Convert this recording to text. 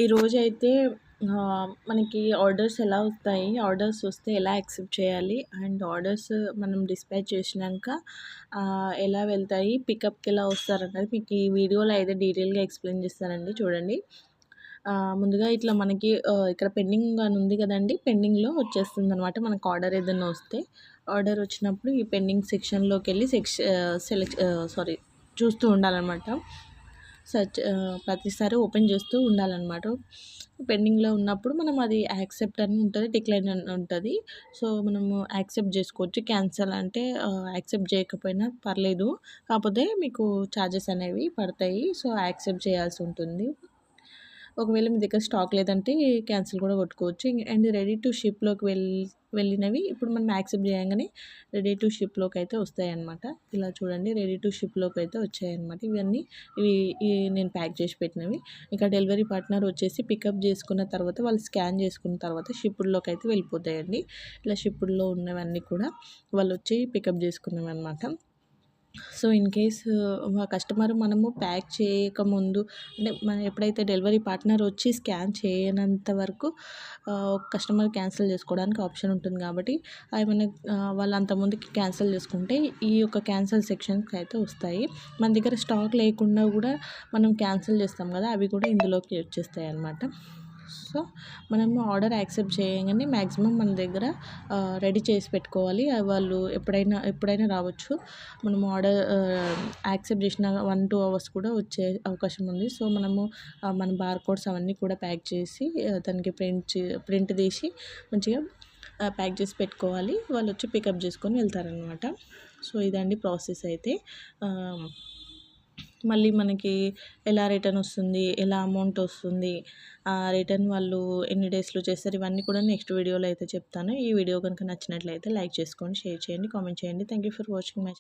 ఈరోజైతే మనకి ఆర్డర్స్ ఎలా వస్తాయి? ఆర్డర్స్ వస్తే ఎలా యాక్సెప్ట్ చేయాలి? అండ్ ఆర్డర్స్ మనం డిస్పాచ్ చేసినంక ఎలా వెళ్తాయి? పికప్‌కి ఎలా వస్తారన్నది మీకు ఈ వీడియోలో అయితే డీటెయిల్‌గా ఎక్స్‌ప్లెయిన్ చేస్తానండి చూడండి. ముందుగా ఇట్లా మనకి ఇక్కడ పెండింగ్ అని ఉంది కదండీ! పెండింగ్‌లో వచ్చేస్తుందనమాట. మనకు ఆర్డర్ ఏదన్నా వస్తే, ఆర్డర్ వచ్చినప్పుడు ఈ పెండింగ్ సెక్షన్‌లోకెళ్ళి చూస్తూ ఉండాలనమాట. ప్రతిసారి ఓపెన్ చేస్తూ ఉండాలన్నమాట. పెండింగ్‌లో ఉన్నప్పుడు మనం అది యాక్సెప్ట్ అని ఉంటది. డిక్లైన్ అని ఉంటది. సో, మనము యాక్సెప్ట్ జేసుకోవచ్చు. క్యాన్సల్ అంటే యాక్సెప్ట్ చేయకపోయినా పర్లేదు. కాపోతే మీకు చార్జెస్ అనేవి పడతాయి. సో, యాక్సెప్ట్ చేయాల్సి ఉంటుంది. ఒకవేళ మీ దగ్గర స్టాక్ లేదంటే క్యాన్సిల్ కూడా కొట్టుకోవచ్చు. అండ్ రెడీ టు షిప్‌లోకి వెళ్ళినవి ఇప్పుడు మనం యాక్సెప్ట్ చేయంగానే రెడీ టు షిప్‌లోకి అయితే వస్తాయన్నమాట. ఇలా చూడండి రెడీ టు షిప్‌లోకి అయితే వచ్చాయన్నమాట. ఇవి నేను ప్యాక్ చేసి పెట్టినవి. ఇక డెలివరీ పార్ట్నర్ వచ్చేసి పికప్ చేసుకున్న తర్వాత వాళ్ళు స్కాన్ చేసుకున్న తర్వాత షిప్‌డ్‌లోకి అయితే వెళ్ళిపోతాయండి. ఇలా షిప్‌డ్‌లో ఉన్నవన్నీ కూడా వాళ్ళొచ్చి పికప్ చేసుకున్నవన్నమాట. సో, ఇన్ కేస్ కస్టమర్ మనము ప్యాక్ చేయకముందు అంటే మనం ఎప్పుడైతే డెలివరీ పార్ట్నర్ వచ్చి స్కాన్ చేయనంత వరకు కస్టమర్ క్యాన్సిల్ చేసుకోవడానికి ఆప్షన్ ఉంటుంది కాబట్టి ఏమైనా వాళ్ళు అంతకుముందుకి క్యాన్సిల్ చేసుకుంటే ఈ యొక్క క్యాన్సిల్ సెక్షన్స్‌కి అయితే వస్తాయి. మన దగ్గర స్టాక్ లేకుండా కూడా మనం క్యాన్సిల్ చేస్తాం కదా! అవి కూడా ఇందులోకి వచ్చేస్తాయన్నమాట. సో, మనము ఆర్డర్ యాక్సెప్ట్ చేయంగానే మ్యాక్సిమం మన దగ్గర రెడీ చేసి పెట్టుకోవాలి. వాళ్ళు ఎప్పుడైనా రావచ్చు. మనము ఆర్డర్ యాక్సెప్ట్ చేసిన 1, 2 అవర్స్ కూడా వచ్చే అవకాశం ఉంది. సో, మనము మన బార్‌కోడ్స్ అవన్నీ కూడా ప్యాక్ చేసి దానికి ప్రింట్ తీసి మంచిగా ప్యాక్ చేసి పెట్టుకోవాలి. వాళ్ళొచ్చి పికప్ చేసుకొని వెళ్తారనమాట. సో, ఇదండి ప్రాసెస్ అయితే. మళ్ళీ మనకి ఎలా రిటర్న్ వస్తుంది? ఎలా అమౌంట్ వస్తుంది? రిటర్న్ వాళ్ళు ఎన్ని డేస్‌లో చేస్తారు? ఇవన్నీ కూడా నెక్స్ట్ వీడియోలో అయితే చెప్తాను. ఈ వీడియో గనుక నచ్చినట్లయితే లైక్ చేసుకోండి, షేర్ చేయండి, కామెంట్ చేయండి. Thank you for watching my